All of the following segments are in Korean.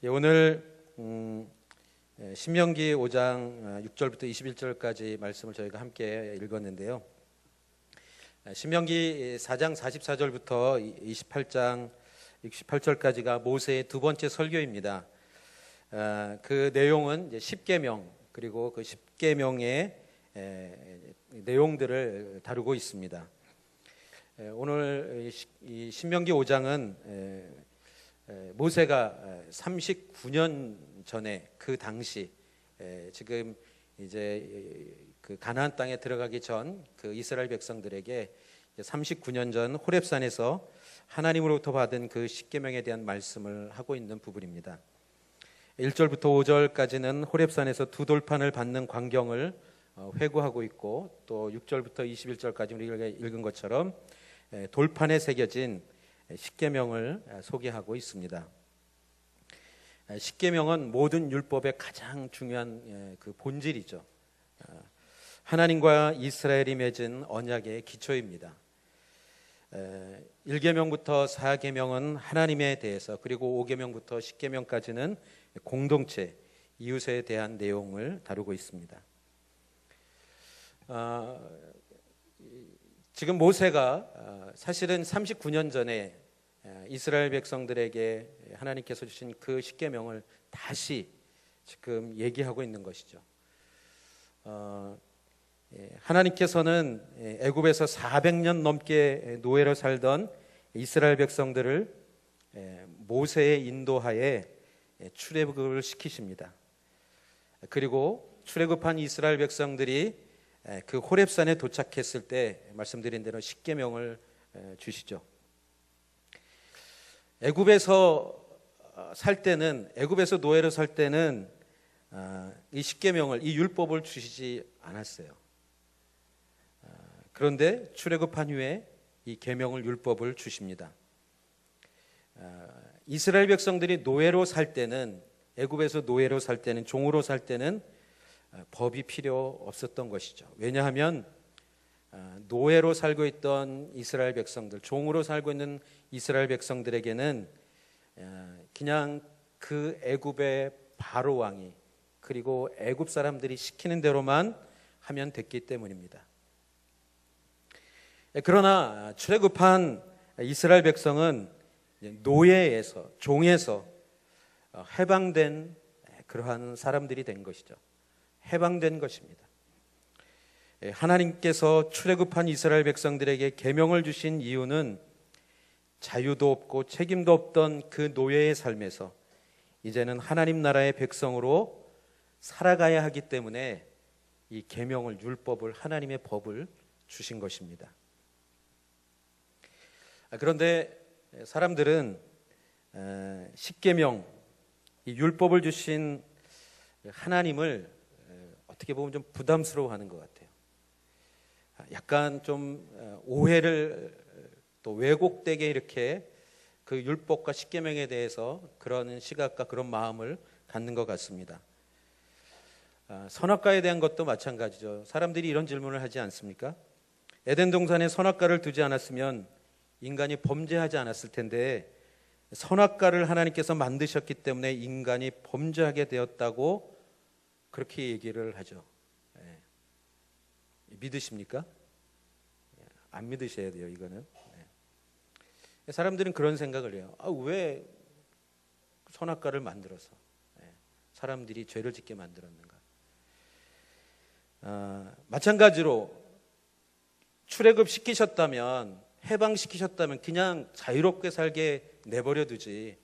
오늘 신명기 5장 6절부터 21절까지 말씀을 저희가 함께 읽었는데요. 신명기 4장 44절부터 28장 68절까지가 모세의 두 번째 설교입니다. 그 내용은 이제 십계명, 그리고 그 십계명의 내용들을 다루고 있습니다. 오늘 이 신명기 5장은 모세가 39년 전에, 그 당시 지금 이제 그 가나안 땅에 들어가기 전 그 이스라엘 백성들에게 39년 전 호렙산에서 하나님으로부터 받은 그 십계명에 대한 말씀을 하고 있는 부분입니다. 1절부터 5절까지는 호렙산에서 두 돌판을 받는 광경을 회고하고 있고, 또 6절부터 21절까지 우리가 읽은 것처럼 돌판에 새겨진 십계명을 소개하고 있습니다. 십계명은 모든 율법의 가장 중요한 그 본질이죠. 하나님과 이스라엘이 맺은 언약의 기초입니다. 1계명부터 4계명은 하나님에 대해서, 그리고 5계명부터 10계명까지는 공동체, 이웃에 대한 내용을 다루고 있습니다. 지금 모세가 사실은 39년 전에 이스라엘 백성들에게 하나님께서 주신 그 십계명을 다시 지금 얘기하고 있는 것이죠. 하나님께서는 애굽에서 400년 넘게 노예로 살던 이스라엘 백성들을 모세의 인도하에 출애굽을 시키십니다. 그리고 출애굽한 이스라엘 백성들이 그 호렙산에 도착했을 때 말씀드린 대로 십계명을 주시죠. 애굽에서 살 때는, 애굽에서 노예로 살 때는 이 십계명을, 이 율법을 주시지 않았어요. 그런데 출애굽한 후에 이 계명을, 율법을 주십니다. 이스라엘 백성들이 노예로 살 때는, 애굽에서 노예로 살 때는, 종으로 살 때는 법이 필요 없었던 것이죠. 왜냐하면 노예로 살고 있던 이스라엘 백성들, 종으로 살고 있는 이스라엘 백성들에게는 그냥 그 애굽의 바로 왕이, 그리고 애굽 사람들이 시키는 대로만 하면 됐기 때문입니다. 그러나 출애굽한 이스라엘 백성은 노예에서, 종에서 해방된 그러한 사람들이 된 것이죠. 해방된 것입니다. 하나님께서 출애굽한 이스라엘 백성들에게 계명을 주신 이유는 자유도 없고 책임도 없던 그 노예의 삶에서 이제는 하나님 나라의 백성으로 살아가야 하기 때문에 이 계명을, 율법을, 하나님의 법을 주신 것입니다. 그런데 사람들은 십계명, 이 율법을 주신 하나님을 어떻게 보면 좀 부담스러워하는 것 같아요. 약간 좀 오해를, 또 왜곡되게 이렇게 그 율법과 십계명에 대해서 그런 시각과 그런 마음을 갖는 것 같습니다. 선악과에 대한 것도 마찬가지죠. 사람들이 이런 질문을 하지 않습니까? 에덴 동산에 선악과를 두지 않았으면 인간이 범죄하지 않았을 텐데, 선악과를 하나님께서 만드셨기 때문에 인간이 범죄하게 되었다고 그렇게 얘기를 하죠. 믿으십니까? 안 믿으셔야 돼요, 이거는. 사람들은 그런 생각을 해요. 왜 선악과를 만들어서 사람들이 죄를 짓게 만들었는가? 마찬가지로 출애굽 시키셨다면, 해방시키셨다면 그냥 자유롭게 살게 내버려 두지,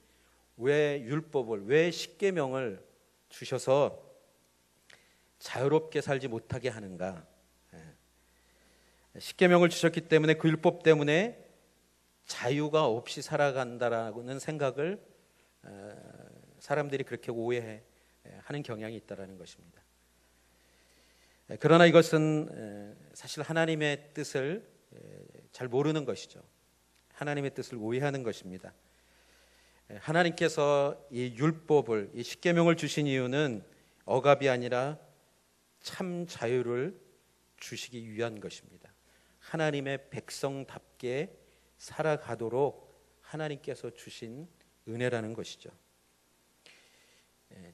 왜 율법을, 왜 십계명을 주셔서 자유롭게 살지 못하게 하는가? 십계명을 주셨기 때문에, 그 율법 때문에 자유가 없이 살아간다라는 생각을 사람들이 그렇게 오해하는 경향이 있다라는 것입니다. 그러나 이것은 사실 하나님의 뜻을 잘 모르는 것이죠. 하나님의 뜻을 오해하는 것입니다. 하나님께서 이 율법을, 이 십계명을 주신 이유는 억압이 아니라 참 자유를 주시기 위한 것입니다. 하나님의 백성답게 살아가도록 하나님께서 주신 은혜라는 것이죠.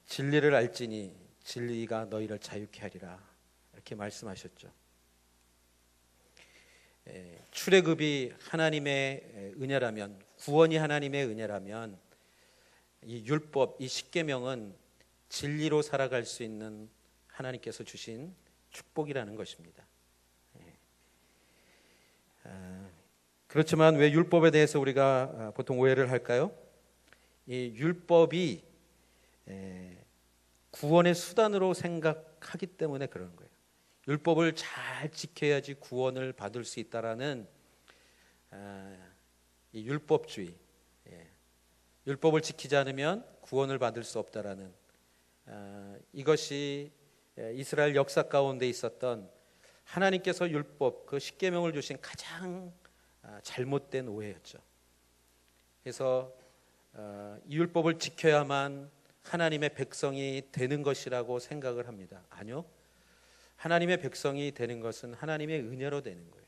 진리를 알지니 진리가 너희를 자유케 하리라 이렇게 말씀하셨죠. 출애굽이 하나님의 은혜라면, 구원이 하나님의 은혜라면 이 율법, 이 십계명은 진리로 살아갈 수 있는 하나님께서 주신 축복이라는 것입니다. 그렇지만 왜 율법에 대해서 우리가 보통 오해를 할까요? 이 율법이 구원의 수단으로 생각하기 때문에 그러는 거예요. 율법을 잘 지켜야지 구원을 받을 수 있다라는 이 율법주의, 율법을 지키지 않으면 구원을 받을 수 없다라는 이것이 이스라엘 역사 가운데 있었던 하나님께서 율법, 그 십계명을 주신 가장 잘못된 오해였죠. 그래서 이 율법을 지켜야만 하나님의 백성이 되는 것이라고 생각을 합니다. 아니요. 하나님의 백성이 되는 것은 하나님의 은혜로 되는 거예요.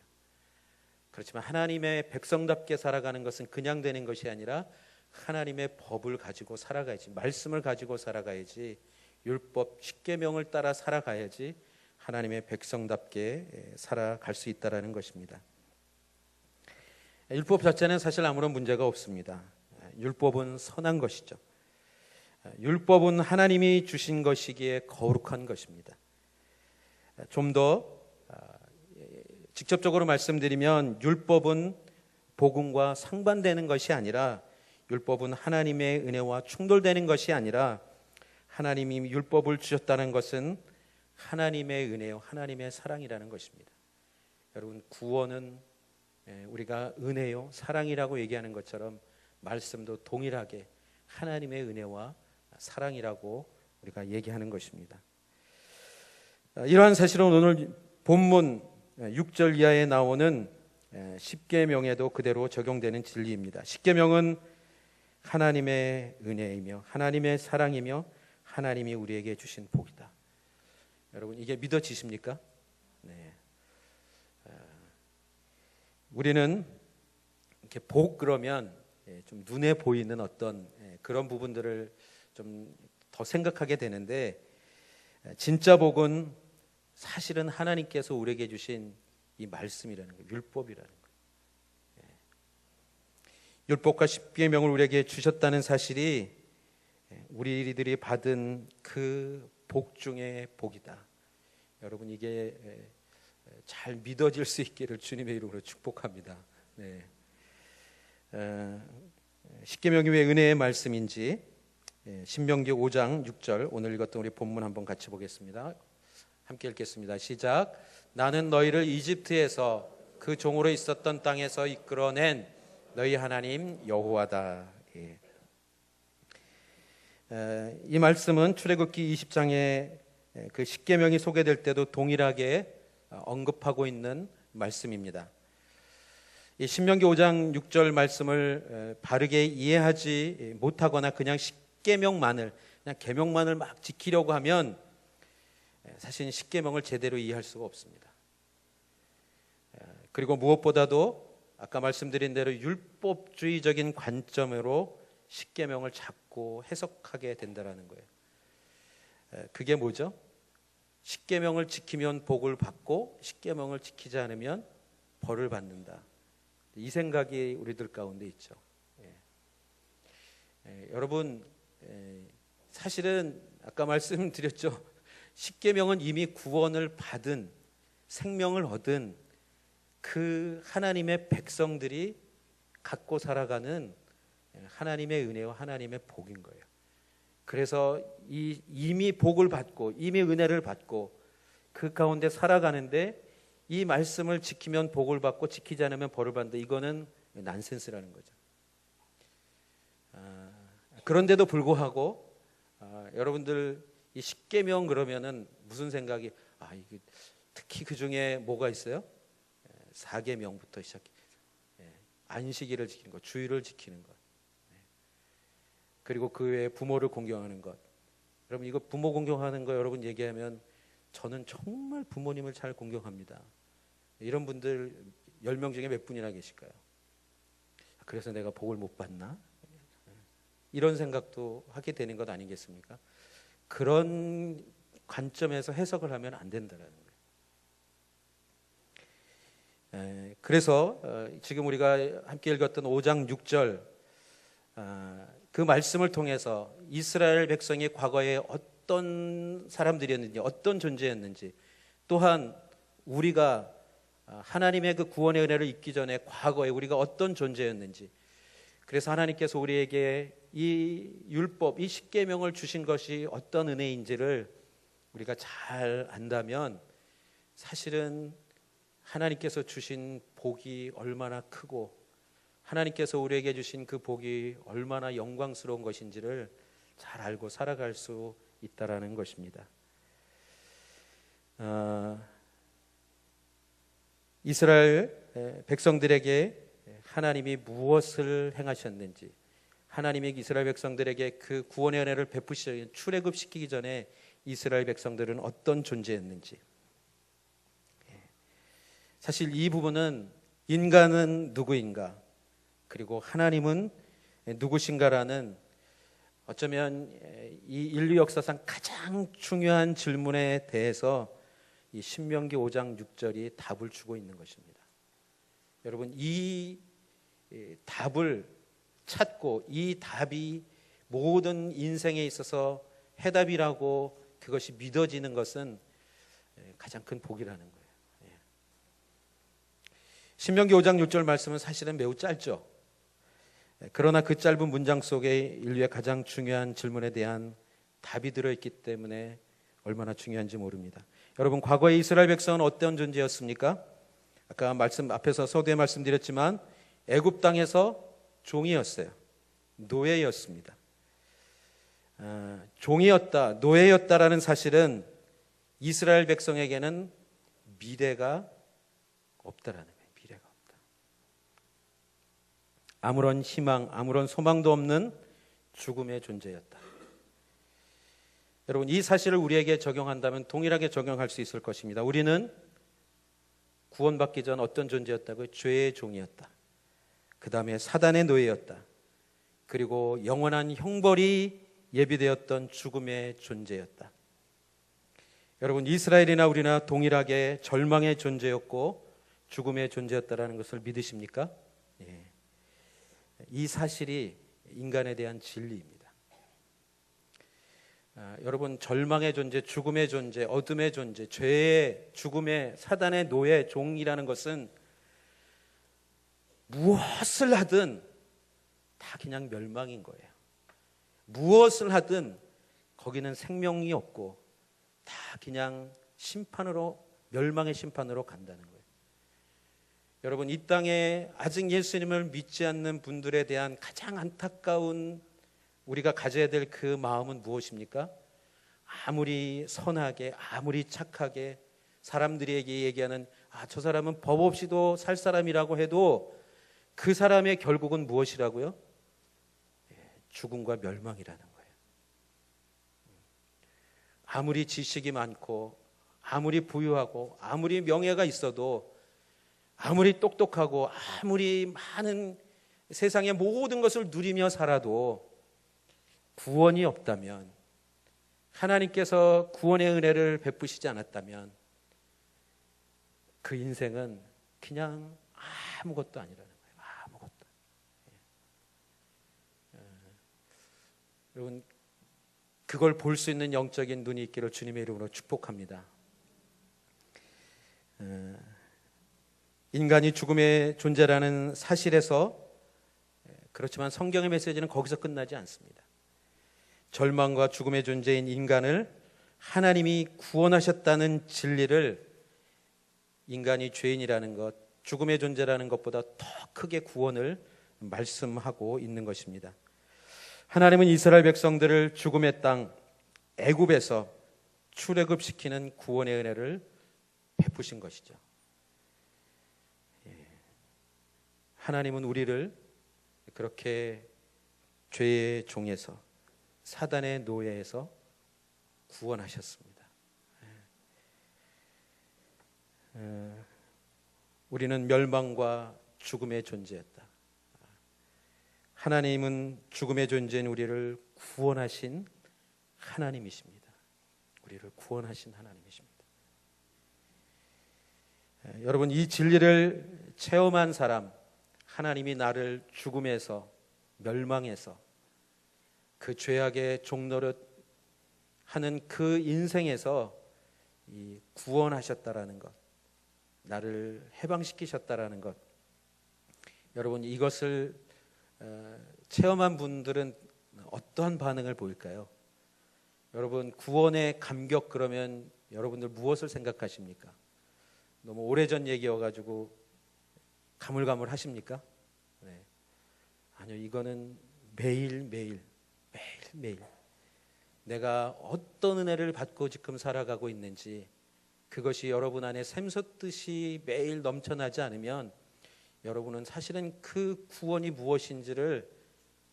그렇지만 하나님의 백성답게 살아가는 것은 그냥 되는 것이 아니라 하나님의 법을 가지고 살아가야지, 말씀을 가지고 살아가야지, 율법 십계명을 따라 살아가야지 하나님의 백성답게 살아갈 수 있다라는 것입니다. 율법 자체는 사실 아무런 문제가 없습니다. 율법은 선한 것이죠. 율법은 하나님이 주신 것이기에 거룩한 것입니다. 좀 더 직접적으로 말씀드리면 율법은 복음과 상반되는 것이 아니라, 율법은 하나님의 은혜와 충돌되는 것이 아니라, 하나님이 율법을 주셨다는 것은 하나님의 은혜요, 하나님의 사랑이라는 것입니다. 여러분, 구원은 우리가 은혜요, 사랑이라고 얘기하는 것처럼 말씀도 동일하게 하나님의 은혜와 사랑이라고 우리가 얘기하는 것입니다. 이러한 사실은 오늘 본문 6절 이하에 나오는 십계명에도 그대로 적용되는 진리입니다. 십계명은 하나님의 은혜이며 하나님의 사랑이며 하나님이 우리에게 주신 복이다. 여러분, 이게 믿어지십니까? 네. 우리는 이렇게 복 그러면 좀 눈에 보이는 어떤 그런 부분들을 좀 더 생각하게 되는데, 진짜 복은 사실은 하나님께서 우리에게 주신 이 말씀이라는 거예요. 율법이라는 거예요. 율법과 십계명을 우리에게 주셨다는 사실이 우리들이 받은 그 복 중에 복이다. 여러분, 이게 잘 믿어질 수 있기를 주님의 이름으로 축복합니다. 네. 십계명이 왜 은혜의 말씀인지 신명기 5장 6절 오늘 읽었던 우리 본문 한번 같이 보겠습니다. 함께 읽겠습니다. 시작. 나는 너희를 이집트에서 그 종으로 있었던 땅에서 이끌어낸 너희 하나님 여호와다. 이 말씀은 출애굽기 20장에 그 십계명이 소개될 때도 동일하게 언급하고 있는 말씀입니다. 이 신명기 5장 6절 말씀을 바르게 이해하지 못하거나 그냥 십계명만을, 그냥 계명만을 막 지키려고 하면 사실 십계명을 제대로 이해할 수가 없습니다. 그리고 무엇보다도 아까 말씀드린 대로 율법주의적인 관점으로 십계명을 잡고 해석하게 된다라는 거예요. 그게 뭐죠? 십계명을 지키면 복을 받고 십계명을 지키지 않으면 벌을 받는다. 이 생각이 우리들 가운데 있죠. 여러분, 사실은 아까 말씀드렸죠. 십계명은 이미 구원을 받은, 생명을 얻은 그 하나님의 백성들이 갖고 살아가는 하나님의 은혜와 하나님의 복인 거예요. 그래서 이미 복을 받고 이미 은혜를 받고 그 가운데 살아가는데 이 말씀을 지키면 복을 받고 지키지 않으면 벌을 받는다. 이거는 난센스라는 거죠. 그런데도 불구하고 여러분들 이 십계명 그러면은 무슨 생각이, 이게 특히 그 중에 뭐가 있어요? 4계명부터 시작해. 안식일을 지키는 것, 주일을 지키는 것, 그리고 그 외에 부모를 공경하는 것. 여러분, 이거 부모 공경하는 거 여러분 얘기하면 저는 정말 부모님을 잘 공경합니다. 이런 분들 10명 중에 몇 분이나 계실까요? 그래서 내가 복을 못 받나? 이런 생각도 하게 되는 것 아니겠습니까? 그런 관점에서 해석을 하면 안 된다는 거예요. 그래서 지금 우리가 함께 읽었던 5장 6절 그 말씀을 통해서 이스라엘 백성이 과거에 어떤 사람들이었는지, 어떤 존재였는지, 또한 우리가 하나님의 그 구원의 은혜를 잊기 전에 과거에 우리가 어떤 존재였는지, 그래서 하나님께서 우리에게 이 율법, 이 십계명을 주신 것이 어떤 은혜인지를 우리가 잘 안다면 사실은 하나님께서 주신 복이 얼마나 크고 하나님께서 우리에게 주신 그 복이 얼마나 영광스러운 것인지를 잘 알고 살아갈 수 있다라는 것입니다. 이스라엘 백성들에게 하나님이 무엇을 행하셨는지, 하나님이 이스라엘 백성들에게 그 구원의 은혜를 베푸시기, 출애굽시키기 전에 이스라엘 백성들은 어떤 존재였는지, 사실 이 부분은 인간은 누구인가, 그리고 하나님은 누구신가라는 어쩌면 이 인류 역사상 가장 중요한 질문에 대해서 이 신명기 5장 6절이 답을 주고 있는 것입니다. 여러분, 이 답을 찾고 이 답이 모든 인생에 있어서 해답이라고 그것이 믿어지는 것은 가장 큰 복이라는 거예요. 신명기 5장 6절 말씀은 사실은 매우 짧죠. 그러나 그 짧은 문장 속에 인류의 가장 중요한 질문에 대한 답이 들어있기 때문에 얼마나 중요한지 모릅니다. 여러분, 과거의 이스라엘 백성은 어떤 존재였습니까? 아까 앞에서 서두에 말씀드렸지만 애굽 땅에서 종이었어요. 노예였습니다. 종이었다, 노예였다라는 사실은 이스라엘 백성에게는 미래가 없다라는 거예요. 미래가 없다. 아무런 희망, 아무런 소망도 없는 죽음의 존재였다. 여러분, 이 사실을 우리에게 적용한다면 동일하게 적용할 수 있을 것입니다. 우리는 구원받기 전 어떤 존재였다고요? 죄의 종이었다. 그 다음에 사단의 노예였다. 그리고 영원한 형벌이 예비되었던 죽음의 존재였다. 여러분, 이스라엘이나 우리나 동일하게 절망의 존재였고 죽음의 존재였다라는 것을 믿으십니까? 예. 이 사실이 인간에 대한 진리입니다. 여러분, 절망의 존재, 죽음의 존재, 어둠의 존재, 죄의, 죽음의, 사단의 노예, 종이라는 것은 무엇을 하든 다 그냥 멸망인 거예요. 무엇을 하든 거기는 생명이 없고 다 그냥 심판으로, 멸망의 심판으로 간다는 거예요. 여러분, 이 땅에 아직 예수님을 믿지 않는 분들에 대한 가장 안타까운 우리가 가져야 될 그 마음은 무엇입니까? 아무리 선하게, 아무리 착하게 사람들에게 얘기하는 저 사람은 법 없이도 살 사람이라고 해도 그 사람의 결국은 무엇이라고요? 죽음과 멸망이라는 거예요. 아무리 지식이 많고 아무리 부유하고 아무리 명예가 있어도 아무리 똑똑하고 아무리 많은 세상의 모든 것을 누리며 살아도 구원이 없다면, 하나님께서 구원의 은혜를 베푸시지 않았다면 그 인생은 그냥 아무것도 아니라는 거예요. 아무것도. 여러분, 그걸 볼 수 있는 영적인 눈이 있기를 주님의 이름으로 축복합니다. 인간이 죽음의 존재라는 사실에서, 그렇지만 성경의 메시지는 거기서 끝나지 않습니다. 절망과 죽음의 존재인 인간을 하나님이 구원하셨다는 진리를 인간이 죄인이라는 것, 죽음의 존재라는 것보다 더 크게 구원을 말씀하고 있는 것입니다. 하나님은 이스라엘 백성들을 죽음의 땅 애굽에서 출애굽시키는 구원의 은혜를 베푸신 것이죠. 하나님은 우리를 그렇게 죄의 종에서, 사단의 노예에서 구원하셨습니다. 우리는 멸망과 죽음의 존재였다. 하나님은 죽음의 존재인 우리를 구원하신 하나님이십니다. 우리를 구원하신 하나님이십니다. 여러분, 이 진리를 체험한 사람, 하나님이 나를 죽음에서, 멸망에서, 그 죄악의 종노릇 하는 그 인생에서 이 구원하셨다라는 것, 나를 해방시키셨다라는 것, 여러분, 이것을 체험한 분들은 어떠한 반응을 보일까요? 여러분, 구원의 감격 그러면 여러분들 무엇을 생각하십니까? 너무 오래전 얘기여가지고 가물가물 하십니까? 네. 아니요, 이거는 매일매일 내가 어떤 은혜를 받고 지금 살아가고 있는지, 그것이 여러분 안에 샘솟듯이 매일 넘쳐나지 않으면 여러분은 사실은 그 구원이 무엇인지를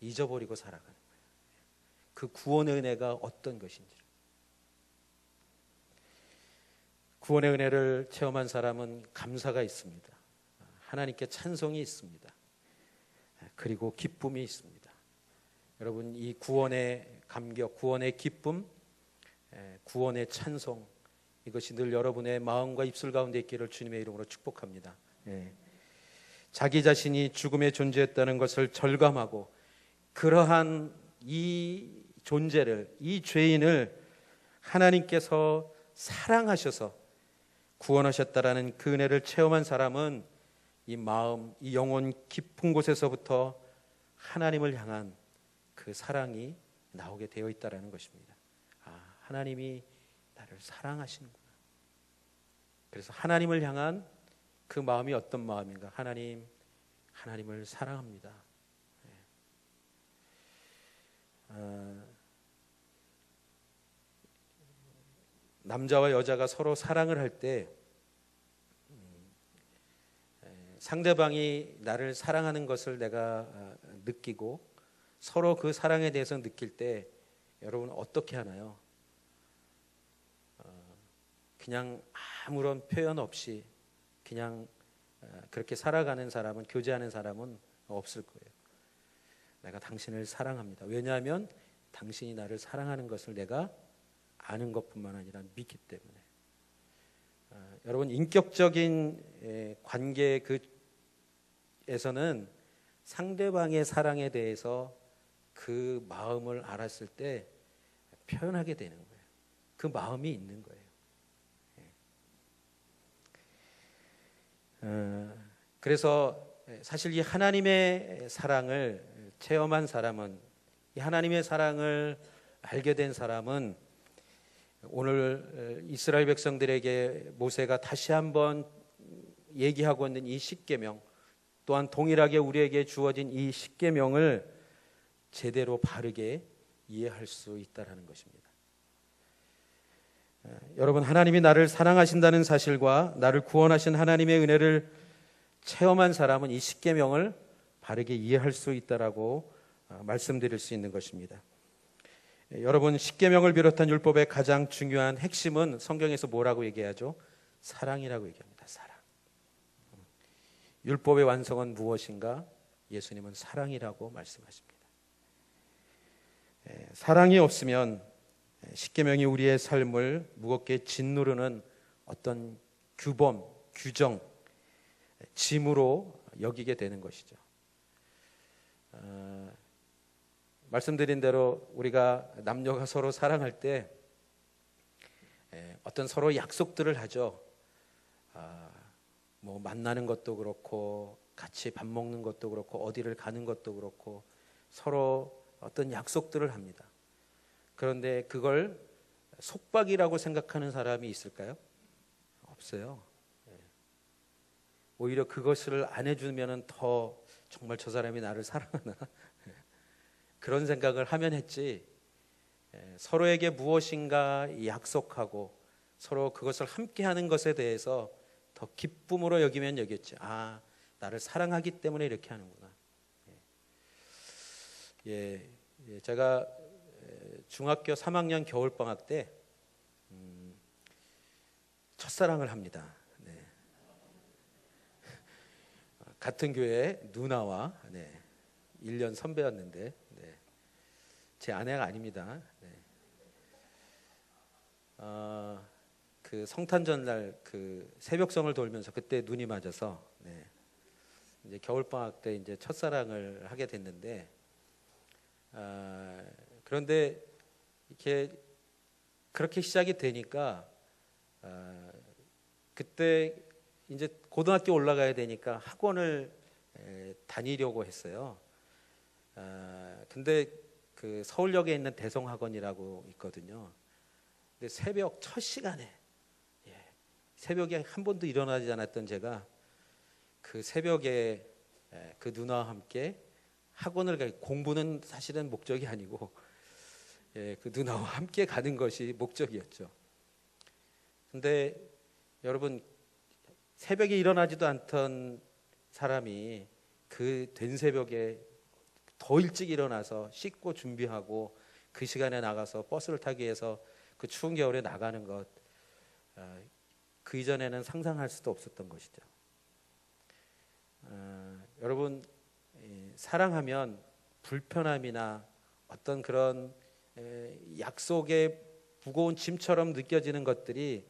잊어버리고 살아가는 거예요. 그 구원의 은혜가 어떤 것인지. 구원의 은혜를 체험한 사람은 감사가 있습니다. 하나님께 찬송이 있습니다. 그리고 기쁨이 있습니다. 여러분, 이 구원의 감격, 구원의 기쁨, 구원의 찬송, 이것이 늘 여러분의 마음과 입술 가운데 있기를 주님의 이름으로 축복합니다. 자기 자신이 죽음의 존재였다는 것을 절감하고 그러한 이 존재를, 이 죄인을 하나님께서 사랑하셔서 구원하셨다라는 그 은혜를 체험한 사람은 이 마음, 이 영혼 깊은 곳에서부터 하나님을 향한 그 사랑이 나오게 되어 있다라는 것입니다. 아, 하나님이 나를 사랑하시는구나. 그래서 하나님을 향한 그 마음이 어떤 마음인가? 하나님을 사랑합니다. 남자와 여자가 서로 사랑을 할 때 상대방이 나를 사랑하는 것을 내가 느끼고 서로 그 사랑에 대해서 느낄 때 여러분 어떻게 하나요? 그냥 아무런 표현 없이 그냥 그렇게 살아가는 사람은, 교제하는 사람은 없을 거예요. 내가 당신을 사랑합니다. 왜냐하면 당신이 나를 사랑하는 것을 내가 아는 것뿐만 아니라 믿기 때문에. 여러분, 인격적인 관계 에서는 상대방의 사랑에 대해서 그 마음을 알았을 때 표현하게 되는 거예요. 그 마음이 있는 거예요. 그래서 사실 이 하나님의 사랑을 체험한 사람은, 이 하나님의 사랑을 알게 된 사람은 오늘 이스라엘 백성들에게 모세가 다시 한번 얘기하고 있는 이 십계명, 또한 동일하게 우리에게 주어진 이 십계명을 제대로 바르게 이해할 수 있다는 것입니다. 여러분, 하나님이 나를 사랑하신다는 사실과 나를 구원하신 하나님의 은혜를 체험한 사람은 이 십계명을 바르게 이해할 수 있다라고 말씀드릴 수 있는 것입니다. 여러분, 십계명을 비롯한 율법의 가장 중요한 핵심은 성경에서 뭐라고 얘기하죠? 사랑이라고 얘기합니다. 사랑. 율법의 완성은 무엇인가? 예수님은 사랑이라고 말씀하십니다. 사랑이 없으면 십계명이 우리의 삶을 무겁게 짓누르는 어떤 규범, 규정, 짐으로 여기게 되는 것이죠. 말씀드린 대로 우리가 남녀가 서로 사랑할 때 어떤 서로 약속들을 하죠. 뭐 만나는 것도 그렇고 같이 밥 먹는 것도 그렇고 어디를 가는 것도 그렇고 서로 어떤 약속들을 합니다. 그런데 그걸 속박이라고 생각하는 사람이 있을까요? 없어요. 오히려 그것을 안 해주면 더 정말 저 사람이 나를 사랑하나 그런 생각을 하면 했지, 서로에게 무엇인가 약속하고 서로 그것을 함께하는 것에 대해서 더 기쁨으로 여기면 여겼지. 아, 나를 사랑하기 때문에 이렇게 하는구나. 제가 중학교 3학년 겨울방학 때 첫사랑을 합니다. 같은 교회 누나와 1년 선배였는데, 네. 제 아내가 아닙니다. 네. 그 성탄절 날 그 새벽성을 돌면서 그때 눈이 맞아서, 네. 이제 겨울방학 때 이제 첫사랑을 하게 됐는데, 그런데 이렇게 그렇게 시작이 되니까 그때 이제 고등학교 올라가야 되니까 학원을 다니려고 했어요. 근데 그 서울역에 있는 대성학원이라고 있거든요. 근데 새벽 첫 시간에, 새벽에 한 번도 일어나지 않았던 제가 그 새벽에 그 누나와 함께 학원을 공부는 사실은 목적이 아니고 그 누나와 함께 가는 것이 목적이었죠. 근데 여러분, 새벽에 일어나지도 않던 사람이 그 된 새벽에 더 일찍 일어나서 씻고 준비하고 그 시간에 나가서 버스를 타기 위해서 그 추운 겨울에 나가는 것, 그 이전에는 상상할 수도 없었던 것이죠. 여러분, 사랑하면 불편함이나 어떤 그런 약속의 무거운 짐처럼 느껴지는 것들이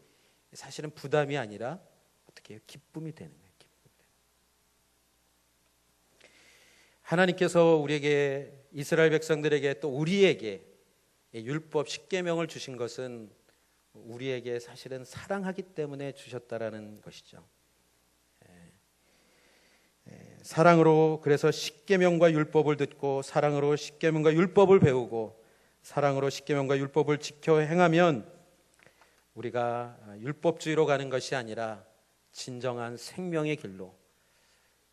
사실은 부담이 아니라 어떻게 해요? 기쁨이 되는 거예요. 하나님께서 우리에게, 이스라엘 백성들에게 또 우리에게 율법 십계명을 주신 것은 우리에게 사실은 사랑하기 때문에 주셨다라는 것이죠. 사랑으로, 그래서 십계명과 율법을 듣고 사랑으로 십계명과 율법을 배우고 사랑으로 십계명과 율법을 지켜 행하면 우리가 율법주의로 가는 것이 아니라 진정한 생명의 길로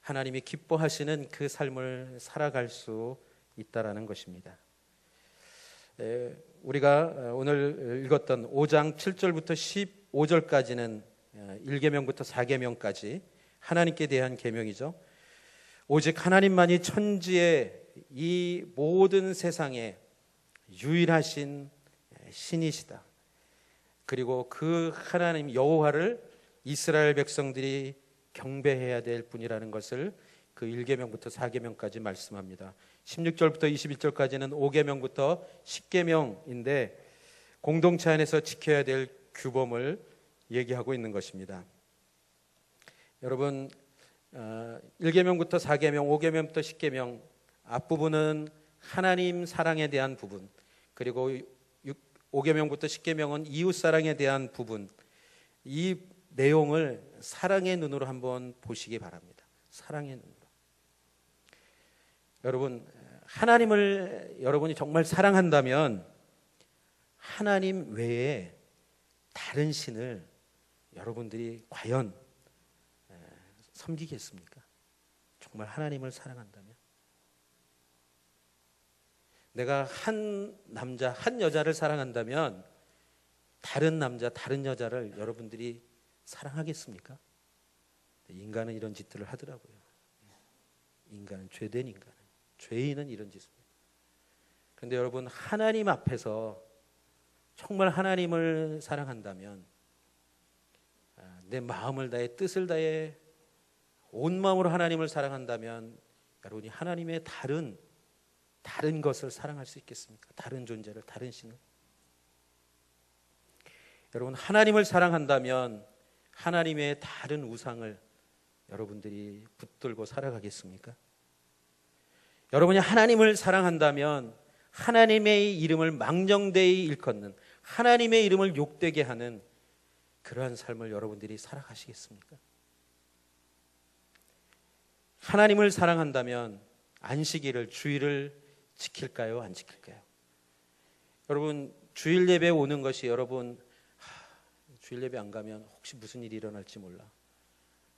하나님이 기뻐하시는 그 삶을 살아갈 수 있다라는 것입니다. 우리가 오늘 읽었던 5장 7절부터 15절까지는 1계명부터 4계명까지 하나님께 대한 계명이죠. 오직 하나님만이 천지의 이 모든 세상에 유일하신 신이시다. 그리고 그 하나님 여호와를 이스라엘 백성들이 경배해야 될 분이라는 것을 그 1계명부터 4계명까지 말씀합니다. 16절부터 21절까지는 5계명부터 10계명인데 공동체 안에서 지켜야 될 규범을 얘기하고 있는 것입니다. 여러분, 1계명부터 4계명, 5계명부터 10계명 앞부분은 하나님 사랑에 대한 부분, 그리고 5계명부터 10계명은 이웃 사랑에 대한 부분, 이 내용을 사랑의 눈으로 한번 보시기 바랍니다. 사랑의 눈으로. 여러분, 하나님을 여러분이 정말 사랑한다면 하나님 외에 다른 신을 여러분들이 과연 섬기겠습니까? 정말 하나님을 사랑한다면. 내가 한 남자, 한 여자를 사랑한다면 다른 남자, 다른 여자를 여러분들이 사랑하겠습니까? 인간은 이런 짓들을 하더라고요. 인간은, 죄된 인간은, 죄인은 이런 짓을 해요. 그런데 여러분, 하나님 앞에서 정말 하나님을 사랑한다면 내 마음을 다해, 뜻을 다해, 온 마음으로 하나님을 사랑한다면 여러분이 하나님의 다른 것을 사랑할 수 있겠습니까? 다른 존재를, 다른 신을. 여러분, 하나님을 사랑한다면 하나님의 다른 우상을 여러분들이 붙들고 살아가겠습니까? 여러분이 하나님을 사랑한다면 하나님의 이름을 망정되이 일컫는, 하나님의 이름을 욕되게 하는 그러한 삶을 여러분들이 살아가시겠습니까? 하나님을 사랑한다면 안식일을, 주일을 지킬까요? 안 지킬까요? 여러분, 주일 예배에 오는 것이, 여러분, 주일 예배 안 가면 혹시 무슨 일이 일어날지 몰라,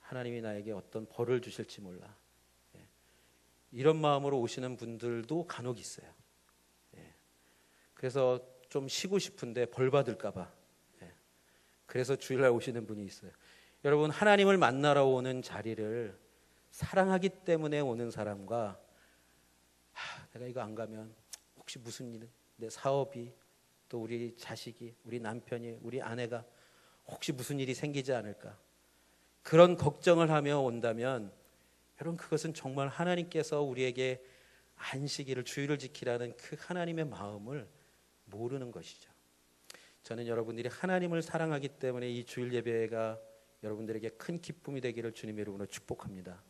하나님이 나에게 어떤 벌을 주실지 몰라, 이런 마음으로 오시는 분들도 간혹 있어요. 그래서 좀 쉬고 싶은데 벌 받을까 봐, 그래서 주일날 오시는 분이 있어요. 여러분, 하나님을 만나러 오는 자리를 사랑하기 때문에 오는 사람과 내가 이거 안 가면 혹시 무슨 일은, 내 사업이, 또 우리 자식이, 우리 남편이, 우리 아내가 혹시 무슨 일이 생기지 않을까, 그런 걱정을 하며 온다면 여러분, 그것은 정말 하나님께서 우리에게 안식일을 주일을 지키라는 그 하나님의 마음을 모르는 것이죠. 저는 여러분들이 하나님을 사랑하기 때문에 이 주일 예배가 여러분들에게 큰 기쁨이 되기를 주님의 이름으로 축복합니다.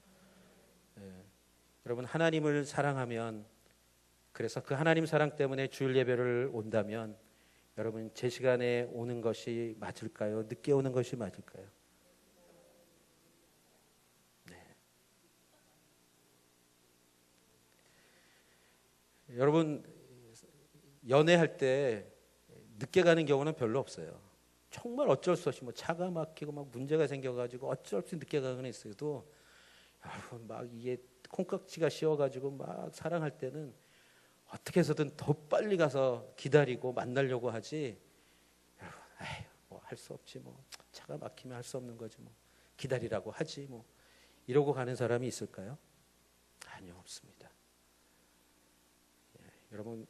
여러분 하나님을 사랑하면, 그래서 그 하나님 사랑 때문에 주일 예배를 온다면 여러분 제 시간에 오는 것이 맞을까요? 늦게 오는 것이 맞을까요? 여러분 연애할 때 늦게 가는 경우는 별로 없어요. 정말 어쩔 수 없이 뭐 차가 막히고 막 문제가 생겨가지고 어쩔 수 없이 늦게 가거나 있어도 여러분 막 이게 콩깍지가 씌워가지고 막 사랑할 때는 어떻게 해서든 더 빨리 가서 기다리고 만나려고 하지. 여러분 뭐 할 수 없지, 뭐 차가 막히면 할 수 없는 거지, 뭐 기다리라고 하지, 뭐 이러고 가는 사람이 있을까요? 아니요, 없습니다. 여러분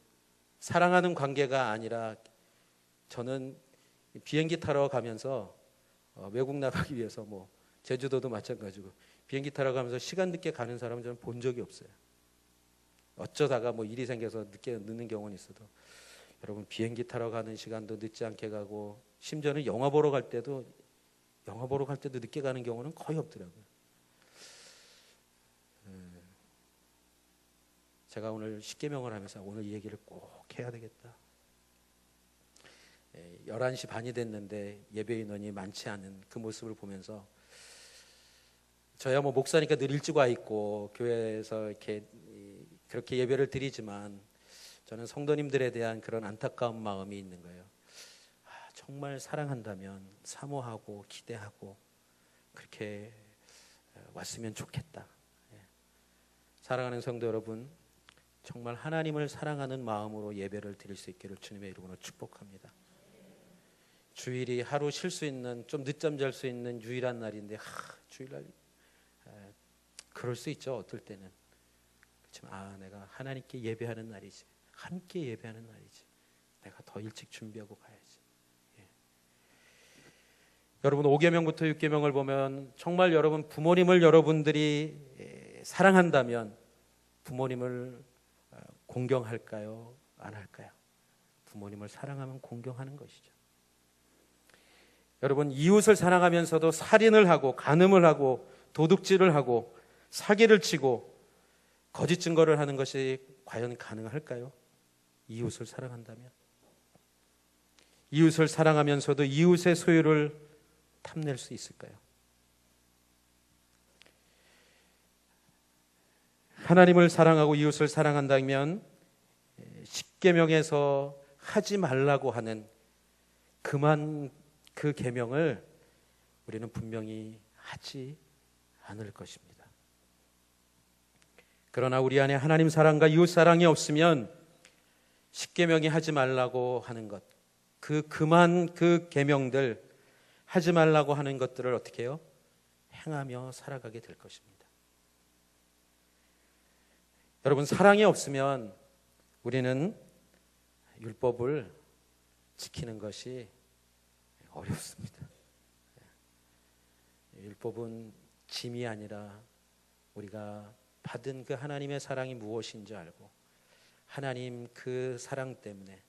사랑하는 관계가 아니라, 저는 비행기 타러 가면서 외국 나가기 위해서 뭐 제주도도 마찬가지고 비행기 타러 가면서 시간 늦게 가는 사람은 저는 본 적이 없어요. 어쩌다가 뭐 일이 생겨서 늦는 경우는 있어도 여러분 비행기 타러 가는 시간도 늦지 않게 가고, 심지어는 영화 보러 갈 때도 늦게 가는 경우는 거의 없더라고요. 제가 오늘 십계명을 하면서 오늘 이 얘기를 꼭 해야 되겠다. 11시 반이 됐는데 예배 인원이 많지 않은 그 모습을 보면서, 저야 뭐 목사니까 늘 일찍 와 있고 교회에서 이렇게 그렇게 예배를 드리지만 저는 성도님들에 대한 그런 안타까운 마음이 있는 거예요. 정말 사랑한다면 사모하고 기대하고 그렇게 왔으면 좋겠다. 사랑하는 성도 여러분, 정말 하나님을 사랑하는 마음으로 예배를 드릴 수 있기를 주님의 이름으로 축복합니다. 주일이 하루 쉴 수 있는, 좀 늦잠 잘 수 있는 유일한 날인데 주일날 그럴 수 있죠, 어떨 때는. 그렇지만 내가 하나님께 예배하는 날이지, 함께 예배하는 날이지, 내가 더 일찍 준비하고 가야지. 여러분 5계명부터 6계명을 보면 정말 여러분 부모님을 여러분들이 사랑한다면 부모님을 공경할까요? 안 할까요? 부모님을 사랑하면 공경하는 것이죠. 여러분 이웃을 사랑하면서도 살인을 하고 간음을 하고 도둑질을 하고 사기를 치고 거짓 증거를 하는 것이 과연 가능할까요? 이웃을 사랑한다면. 이웃을 사랑하면서도 이웃의 소유를 탐낼 수 있을까요? 하나님을 사랑하고 이웃을 사랑한다면 십계명에서 하지 말라고 하는 그 계명을 우리는 분명히 하지 않을 것입니다. 그러나 우리 안에 하나님 사랑과 이웃 사랑이 없으면 십계명이 하지 말라고 하는 것, 그 계명들, 하지 말라고 하는 것들을 어떻게 해요? 행하며 살아가게 될 것입니다. 여러분 사랑이 없으면 우리는 율법을 지키는 것이 어렵습니다. 율법은 짐이 아니라 우리가 받은 그 하나님의 사랑이 무엇인지 알고, 하나님 그 사랑 때문에,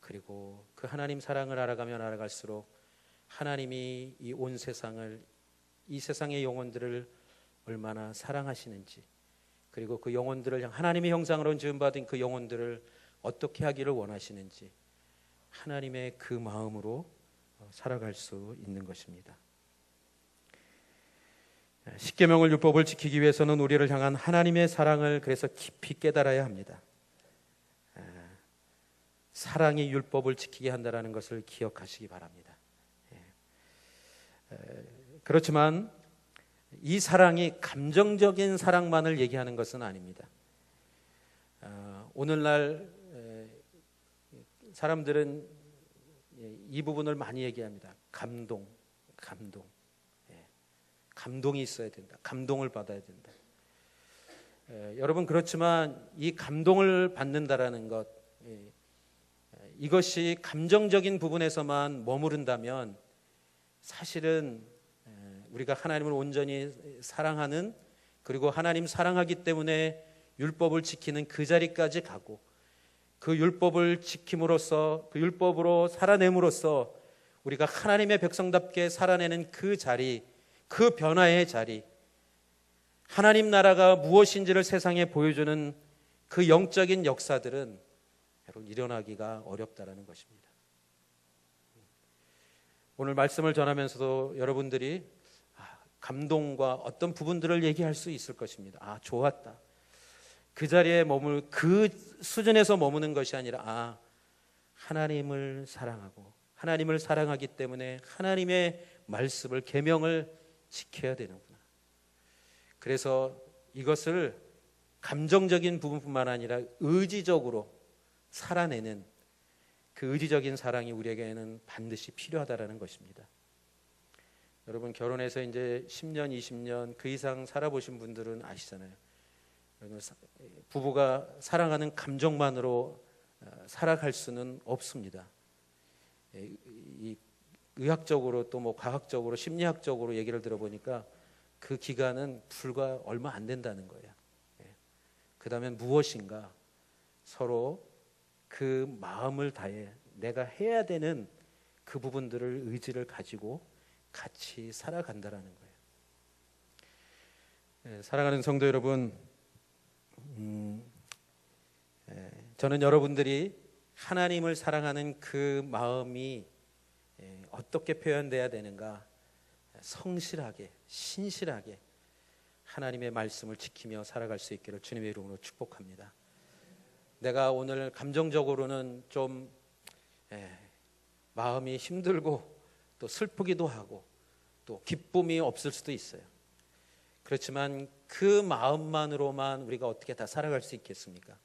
그리고 그 하나님 사랑을 알아가면 알아갈수록 하나님이 이 세상의 영혼들을 얼마나 사랑하시는지, 그리고 그 영혼들을 하나님의 형상으로 지음받은 그 영혼들을 어떻게 하기를 원하시는지, 하나님의 그 마음으로 살아갈 수 있는 것입니다. 십계명을 율법을 지키기 위해서는 우리를 향한 하나님의 사랑을 그래서 깊이 깨달아야 합니다. 사랑이 율법을 지키게 한다는 것을 기억하시기 바랍니다. 그렇지만 이 사랑이 감정적인 사랑만을 얘기하는 것은 아닙니다. 오늘날 사람들은 이 부분을 많이 얘기합니다. 감동이 있어야 된다. 감동을 받아야 된다. 여러분 그렇지만 이 감동을 받는다라는 것, 이것이 감정적인 부분에서만 머무른다면 사실은 우리가 하나님을 온전히 사랑하는, 그리고 하나님 사랑하기 때문에 율법을 지키는 그 자리까지 가고 그 율법을 지킴으로써 그 율법으로 살아냄으로써 우리가 하나님의 백성답게 살아내는 그 자리, 그 변화의 자리, 하나님 나라가 무엇인지를 세상에 보여주는 그 영적인 역사들은 여러분 일어나기가 어렵다라는 것입니다. 오늘 말씀을 전하면서도 여러분들이 감동과 어떤 부분들을 얘기할 수 있을 것입니다. 좋았다. 그 자리에 그 수준에서 머무는 것이 아니라 하나님을 사랑하고 하나님을 사랑하기 때문에 하나님의 말씀을 계명을 지켜야 되는구나. 그래서 이것을 감정적인 부분뿐만 아니라 의지적으로 살아내는 그 의지적인 사랑이 우리에게는 반드시 필요하다라는 것입니다. 여러분 결혼해서 이제 10년, 20년 그 이상 살아보신 분들은 아시잖아요. 부부가 사랑하는 감정만으로 살아갈 수는 없습니다. 이 의학적으로 또 과학적으로 심리학적으로 얘기를 들어보니까 그 기간은 불과 얼마 안 된다는 거예요. 그 다음엔 무엇인가 서로 그 마음을 다해 내가 해야 되는 그 부분들을 의지를 가지고 같이 살아간다라는 거예요. 사랑하는 성도 여러분, 저는 여러분들이 하나님을 사랑하는 그 마음이 어떻게 표현돼야 되는가, 성실하게 신실하게 하나님의 말씀을 지키며 살아갈 수 있기를 주님의 이름으로 축복합니다. 내가 오늘 감정적으로는 좀 마음이 힘들고 또 슬프기도 하고 또 기쁨이 없을 수도 있어요. 그렇지만 그 마음만으로만 우리가 어떻게 다 살아갈 수 있겠습니까?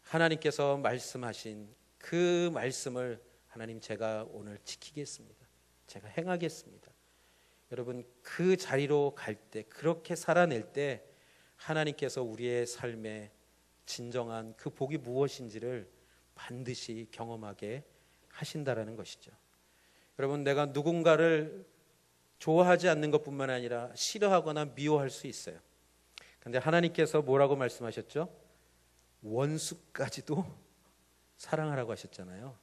하나님께서 말씀하신 그 말씀을 하나님 제가 오늘 지키겠습니다. 제가 행하겠습니다. 여러분 그 자리로 갈 때 그렇게 살아낼 때 하나님께서 우리의 삶에 진정한 그 복이 무엇인지를 반드시 경험하게 하신다라는 것이죠. 여러분 내가 누군가를 좋아하지 않는 것뿐만 아니라 싫어하거나 미워할 수 있어요. 그런데 하나님께서 뭐라고 말씀하셨죠? 원수까지도 사랑하라고 하셨잖아요.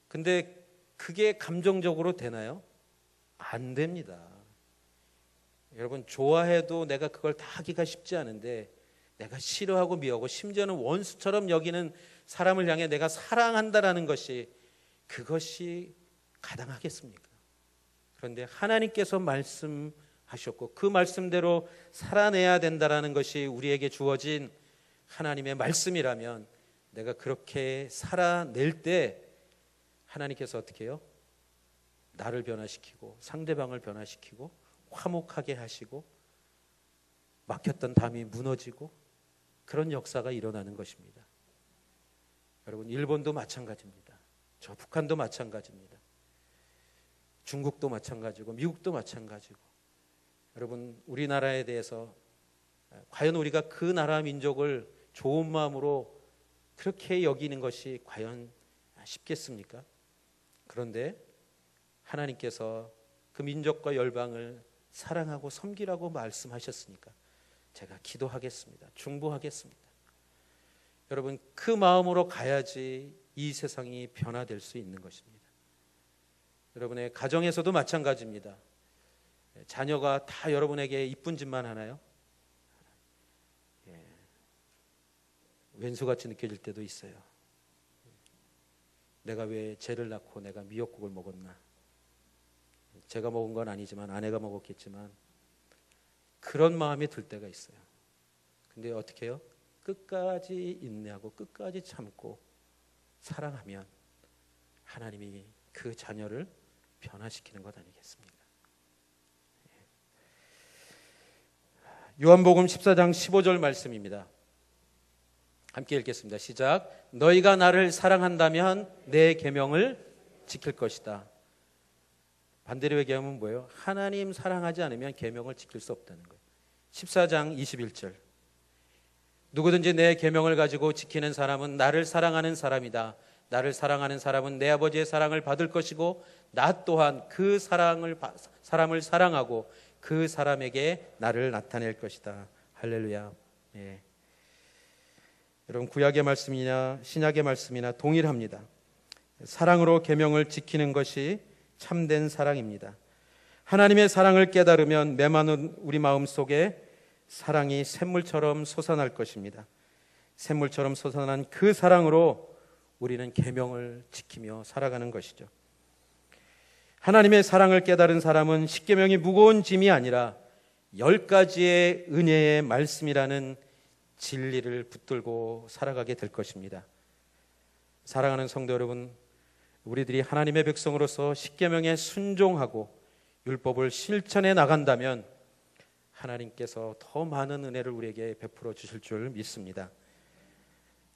근데 그게 감정적으로 되나요? 안 됩니다. 여러분 좋아해도 내가 그걸 다 하기가 쉽지 않은데 내가 싫어하고 미워하고 심지어는 원수처럼 여기는 사람을 향해 내가 사랑한다라는 것이 그것이 가당하겠습니까? 그런데 하나님께서 말씀하셨고 그 말씀대로 살아내야 된다라는 것이 우리에게 주어진 하나님의 말씀이라면 내가 그렇게 살아낼 때 하나님께서 어떻게 해요? 나를 변화시키고 상대방을 변화시키고 화목하게 하시고 막혔던 담이 무너지고 그런 역사가 일어나는 것입니다. 여러분 일본도 마찬가지입니다. 저 북한도 마찬가지입니다. 중국도 마찬가지고 미국도 마찬가지고 여러분 우리나라에 대해서 과연 우리가 그 나라 민족을 좋은 마음으로 그렇게 여기는 것이 과연 쉽겠습니까? 그런데 하나님께서 그 민족과 열방을 사랑하고 섬기라고 말씀하셨으니까 제가 기도하겠습니다. 중보하겠습니다. 여러분 그 마음으로 가야지 이 세상이 변화될 수 있는 것입니다. 여러분의 가정에서도 마찬가지입니다. 자녀가 다 여러분에게 이쁜 짓만 하나요? 왼수같이 느껴질 때도 있어요. 내가 왜 쟤를 낳고 내가 미역국을 먹었나? 제가 먹은 건 아니지만 아내가 먹었겠지만 그런 마음이 들 때가 있어요. 근데 어떻게 해요? 끝까지 인내하고 끝까지 참고 사랑하면 하나님이 그 자녀를 변화시키는 것 아니겠습니까? 요한복음 14장 15절 말씀입니다. 함께 읽겠습니다. 시작. 너희가 나를 사랑한다면 내 계명을 지킬 것이다. 반대로 얘기하면 뭐예요? 하나님 사랑하지 않으면 계명을 지킬 수 없다는 거예요. 14장 21절. 누구든지 내 계명을 가지고 지키는 사람은 나를 사랑하는 사람이다. 나를 사랑하는 사람은 내 아버지의 사랑을 받을 것이고 나 또한 그 사람을 사랑하고 그 사람에게 나를 나타낼 것이다. 할렐루야. 네. 여러분, 구약의 말씀이나 신약의 말씀이나 동일합니다. 사랑으로 계명을 지키는 것이 참된 사랑입니다. 하나님의 사랑을 깨달으면 메마른 우리 마음 속에 사랑이 샘물처럼 솟아날 것입니다. 샘물처럼 솟아난 그 사랑으로 우리는 계명을 지키며 살아가는 것이죠. 하나님의 사랑을 깨달은 사람은 십계명이 무거운 짐이 아니라 10가지의 은혜의 말씀이라는 진리를 붙들고 살아가게 될 것입니다. 사랑하는 성도 여러분, 우리들이 하나님의 백성으로서 십계명에 순종하고 율법을 실천해 나간다면 하나님께서 더 많은 은혜를 우리에게 베풀어 주실 줄 믿습니다.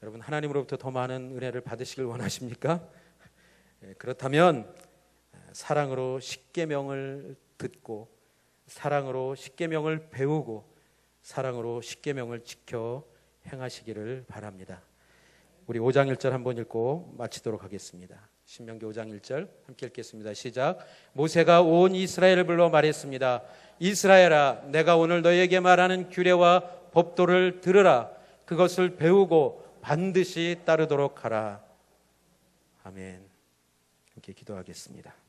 여러분, 하나님으로부터 더 많은 은혜를 받으시길 원하십니까? 그렇다면 사랑으로 십계명을 듣고 사랑으로 십계명을 배우고 사랑으로 십계명을 지켜 행하시기를 바랍니다. 우리 5장 1절 한번 읽고 마치도록 하겠습니다. 신명기 5장 1절 함께 읽겠습니다. 시작. 모세가 온 이스라엘을 불러 말했습니다. 이스라엘아, 내가 오늘 너희에게 말하는 규례와 법도를 들으라. 그것을 배우고 반드시 따르도록 하라. 아멘. 함께 기도하겠습니다.